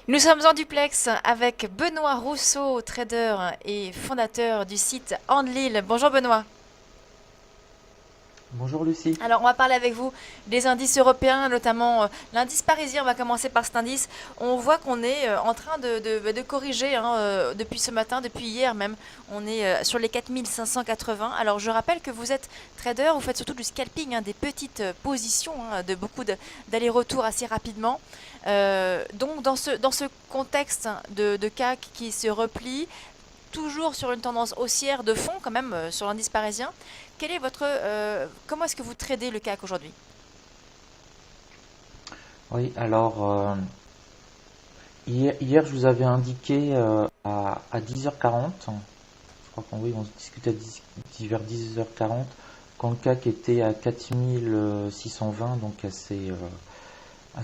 Nous sommes en duplex avec Benoît Rousseau, trader et fondateur du site Andlil. Bonjour Benoît. Bonjour Lucie. Alors on va parler avec vous des indices européens, notamment l'indice parisien. On va commencer par cet indice. On voit qu'on est en train de corriger depuis ce matin, depuis hier même. On est sur les 4580. Alors je rappelle que vous êtes trader, vous faites surtout du scalping, des petites positions, de beaucoup d'allers-retours assez rapidement. Donc dans ce contexte de CAC qui se replie, toujours sur une tendance haussière de fond quand même sur l'indice parisien. Comment est-ce que vous tradez le CAC aujourd'hui? Oui, alors hier, je vous avais indiqué à 10h40, je crois qu'on oui, on discutait vers 10h40, quand le CAC était à 4620, donc à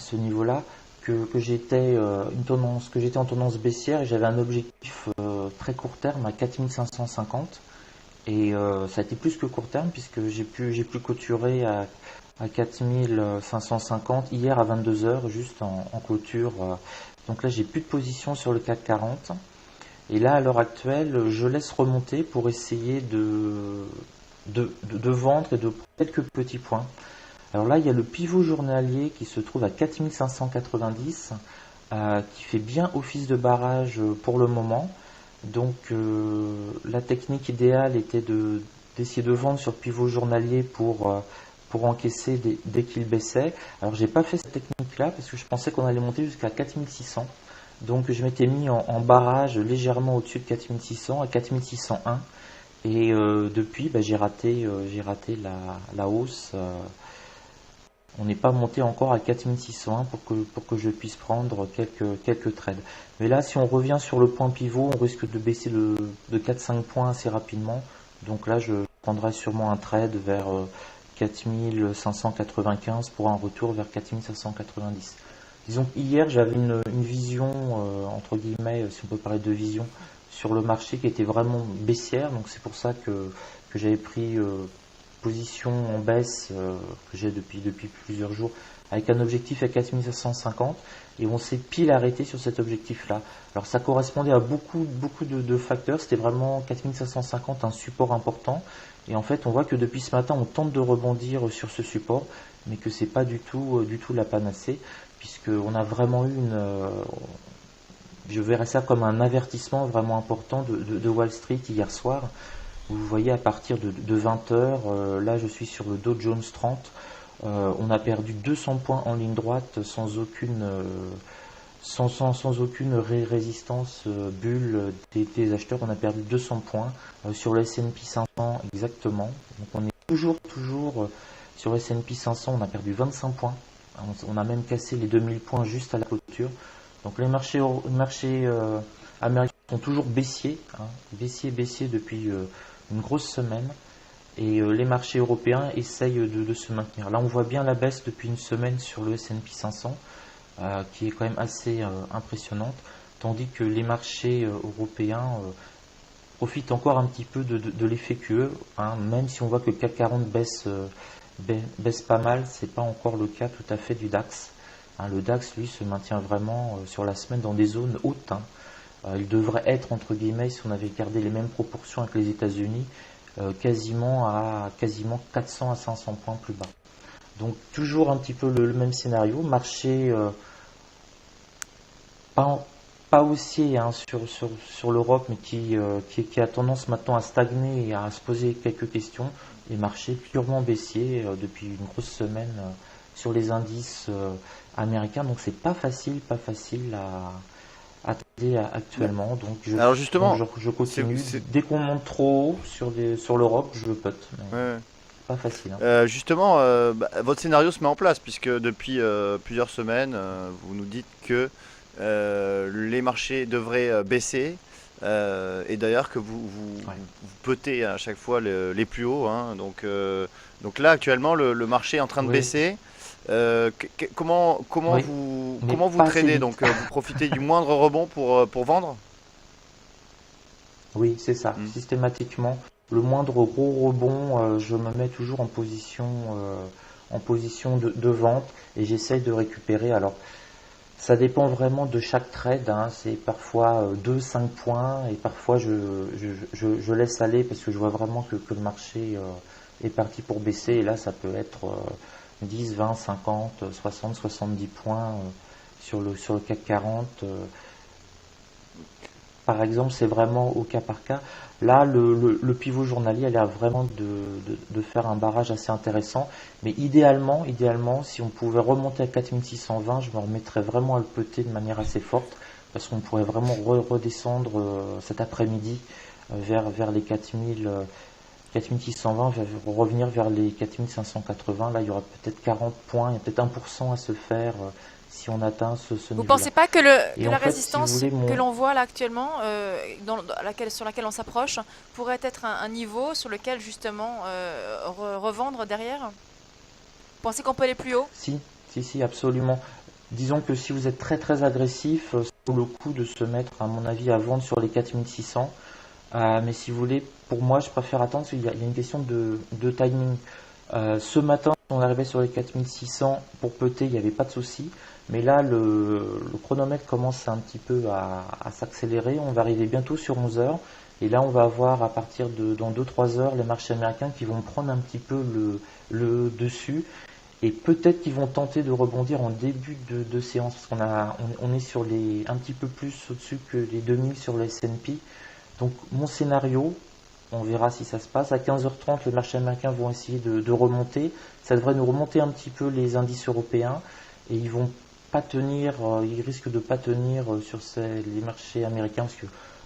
ce niveau-là, que j'étais en tendance baissière et j'avais un objectif très court terme à 4550. Et ça a été plus que court terme puisque j'ai pu clôturer à 4550 hier à 22 heures juste en clôture. Donc là, j'ai plus de position sur le CAC 40. Et là, à l'heure actuelle, je laisse remonter pour essayer de vendre et de prendre quelques petits points. Alors là, il y a le pivot journalier qui se trouve à 4590, qui fait bien office de barrage pour le moment. Donc la technique idéale était d'essayer de vendre sur pivot journalier pour encaisser dès qu'il baissait. Alors j'ai pas fait cette technique-là parce que je pensais qu'on allait monter jusqu'à 4600. Donc je m'étais mis en barrage légèrement au-dessus de 4600 à 4601. Et depuis, j'ai raté la hausse. On n'est pas monté encore à 4601 pour que je puisse prendre quelques trades. Mais là, si on revient sur le point pivot, on risque de baisser de 4-5 points assez rapidement. Donc là, je prendrai sûrement un trade vers 4595 pour un retour vers 4590. Disons qu'hier, j'avais une vision, entre guillemets, si on peut parler de vision, sur le marché qui était vraiment baissière. Donc c'est pour ça que j'avais pris position en baisse que j'ai depuis plusieurs jours avec un objectif à 4550 et on s'est pile arrêté sur cet objectif-là. Alors ça correspondait à beaucoup de facteurs, c'était vraiment 4550 un support important et en fait on voit que depuis ce matin on tente de rebondir sur ce support mais que c'est pas du tout la panacée puisqu'on a vraiment eu je verrais ça comme un avertissement vraiment important de Wall Street hier soir. Vous voyez à partir de 20 heures, là je suis sur le Dow Jones 30, on a perdu 200 points en ligne droite sans aucune résistance bulle des acheteurs, on a perdu 200 points sur le S&P 500 exactement. Donc on est toujours sur le S&P 500, on a perdu 25 points, on a même cassé les 2000 points juste à la clôture. Donc les marchés américains sont toujours baissiers, baissiers depuis une grosse semaine. Et les marchés européens essayent de se maintenir. Là, on voit bien la baisse depuis une semaine sur le S&P 500, qui est quand même assez impressionnante, tandis que les marchés européens profitent encore un petit peu de l'effet QE, même si on voit que le CAC 40 baisse pas mal, c'est pas encore le cas tout à fait du DAX. Le DAX, lui, se maintient vraiment sur la semaine dans des zones hautes. Il devrait être, entre guillemets, si on avait gardé les mêmes proportions avec les États-Unis, quasiment 400 à 500 points plus bas. Donc toujours un petit peu le même scénario, marché pas, pas haussier sur l'Europe, mais qui a tendance maintenant à stagner et à se poser quelques questions, et marché purement baissier depuis une grosse semaine sur les indices américains. Donc c'est pas facile à trader Bah, actuellement. Donc je, Alors donc justement, je c'est, continue. c'est- Dès qu'on monte trop haut sur l'Europe, je put. Mais ouais. pas facile. Justement, votre scénario se met en place puisque depuis plusieurs semaines, vous nous dites que les marchés devraient baisser et d'ailleurs que Ouais. vous petez à chaque fois les plus hauts, hein. Donc là, actuellement, le marché est en train de Oui, baisser. Comment oui, vous, mais comment vous pas assez tradez? vite. Donc, vous profitez du moindre rebond pour vendre? Oui, c'est ça. Hmm. Systématiquement, le moindre gros rebond, je me mets toujours en position de vente et j'essaye de récupérer. Alors, Ça dépend vraiment de chaque trade, hein. C'est parfois 2-5 points et parfois je laisse aller parce que je vois vraiment que le marché est parti pour baisser et là ça peut être 10, 20, 50, 60, 70 points sur le CAC 40. Par exemple, c'est vraiment au cas par cas. Là, le pivot journalier a l'air vraiment de faire un barrage assez intéressant. Mais idéalement, si on pouvait remonter à 4620, je me remettrais vraiment à le peter de manière assez forte. Parce qu'on pourrait vraiment redescendre cet après-midi vers les 4620, revenir vers les 4580. Là, il y aura peut-être 40 points, il y a peut-être 1% à se faire si on atteint ce Vous niveau-là. pensez pas que, Et que en la fait, si vous résistance voulez, que l'on voit là actuellement, sur laquelle on s'approche, pourrait être un niveau sur lequel justement revendre derrière? Vous pensez qu'on peut aller plus haut? Si, absolument. Disons que si vous êtes très très agressif, ça vaut le coup de se mettre, à mon avis, à vendre sur les 4600. Mais si vous voulez, pour moi, je préfère attendre parce qu'il y a une question de timing. Ce matin, on arrivait sur les 4600 pour peter, il n'y avait pas de souci. Mais là, le chronomètre commence un petit peu à s'accélérer. On va arriver bientôt sur 11 heures. Et là, on va avoir à partir de dans 2-3 heures les marchés américains qui vont prendre un petit peu le dessus. Et peut-être qu'ils vont tenter de rebondir en début de séance. Parce on est sur un petit peu plus au-dessus que les 2000 sur le S&P. Donc mon scénario, on verra si ça se passe. À 15h30, les marchés américains vont essayer de remonter. Ça devrait nous remonter un petit peu les indices européens. Et ils vont pas tenir, ils risquent de pas tenir sur les marchés américains parce que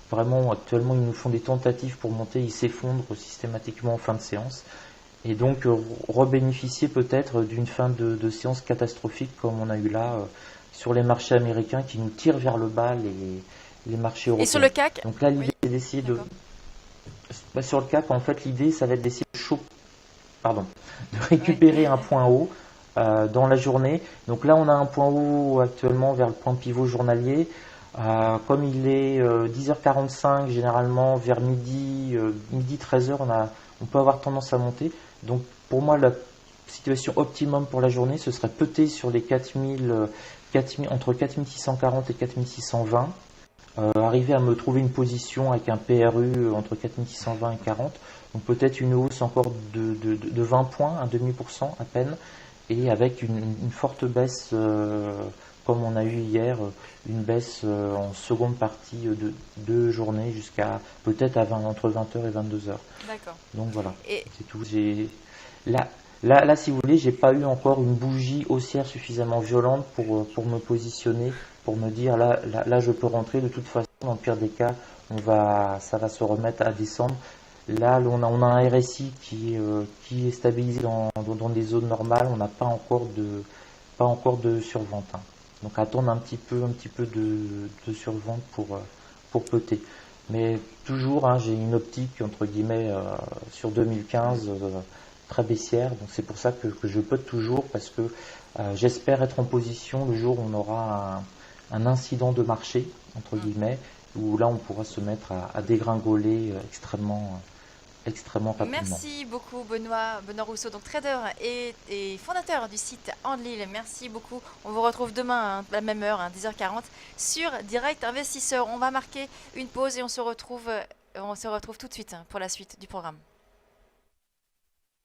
vraiment actuellement ils nous font des tentatives pour monter, ils s'effondrent systématiquement en fin de séance. Et donc rebénéficier peut-être d'une fin de séance catastrophique comme on a eu là sur les marchés américains qui nous tirent vers le bas les marchés Et sur européens. le CAC? Donc là l'idée Oui, c'est d'essayer de... d'accord. Sur le CAC en fait l'idée ça va être d'essayer de récupérer un point haut dans la journée. Donc là on a un point haut actuellement vers le point pivot journalier. Comme il est 10h45 généralement vers midi 13h on peut avoir tendance à monter. Donc pour moi la situation optimum pour la journée ce serait peut-être sur les 4000, entre 4640 et 4620. Arriver à me trouver une position avec un PRU entre 4620 et 40. Donc peut-être une hausse encore de 20 points, un demi pour cent à peine, et avec une forte baisse comme on a eu hier, une baisse en seconde partie de journée jusqu'à peut-être entre 20h et 22h. D'accord. Donc voilà, Et c'est tout. Là, si vous voulez, j'ai pas eu encore une bougie haussière suffisamment violente pour me positionner, pour me dire là, je peux rentrer. De toute façon, dans le pire des cas, ça va se remettre à descendre. Là, on a un RSI qui est stabilisé dans des zones normales. On n'a pas encore de survente, hein. Donc attendre un petit peu de survente pour peter. Mais toujours, hein, j'ai une optique entre guillemets sur 2015 très baissière. Donc c'est pour ça que je pute toujours parce que j'espère être en position le jour où on aura un incident de marché entre guillemets où là on pourra se mettre à dégringoler extrêmement rapidement. merci beaucoup Benoît Rousseau, donc trader et fondateur du site Andlil. Merci beaucoup. On vous retrouve demain à la même heure, 10h40, sur Direct Investisseur. On va marquer une pause et on se retrouve tout de suite pour la suite du programme.